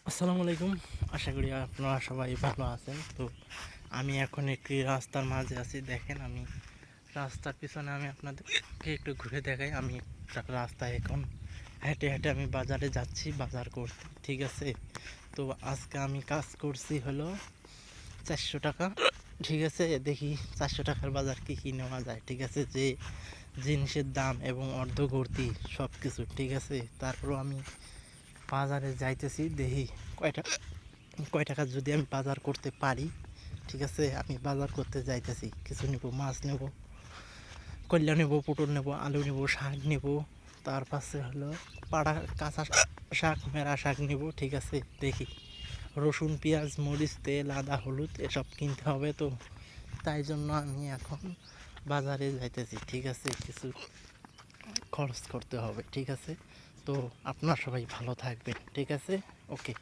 আসসালামু আলাইকুম। আশা করি আপনারা সবাই ভালো আছেন। তো আমি এখন একটি রাস্তার মাঝে আছি। দেখেন আমি রাস্তার পিছনে আমি আপনাদেরকে একটু ঘুরে দেখাই। আমি একটা রাস্তায় এখন হেঁটে হেঁটে আমি বাজারে যাচ্ছি বাজার করতে। ঠিক আছে? তো আজকে আমি কাজ করছি হলো 400 টাকা। ঠিক আছে? দেখি 400 টাকার বাজার কী কী নেওয়া যায়। ঠিক আছে? যে জিনিসের দাম এবং অর্ধগর্তি সব কিছু। ঠিক আছে? তারপরও আমি বাজারে যাইতেছি, দেখি কয়টা কয় টাকা যদি আমি বাজার করতে পারি। ঠিক আছে, আমি বাজার করতে যাইতেছি। কিছু নেব, মাছ নেব, কল্যা নেব, পটল নেব, আলু নেব, শাক নেব, তার পাশে হলো পাড়া কাঁচা শাক, মেরা শাক নেব। ঠিক আছে, দেখি রসুন, পেঁয়াজ, মরিচ, তেল, আদা, হলুদ এসব কিনতে হবে। তো তাই জন্য আমি এখন বাজারে যাইতেছি। ঠিক আছে, কিছু খরচ করতে হবে। ঠিক আছে, তো আপনার সবাই ভালো থাকবেন। ঠিক আছে, ওকে।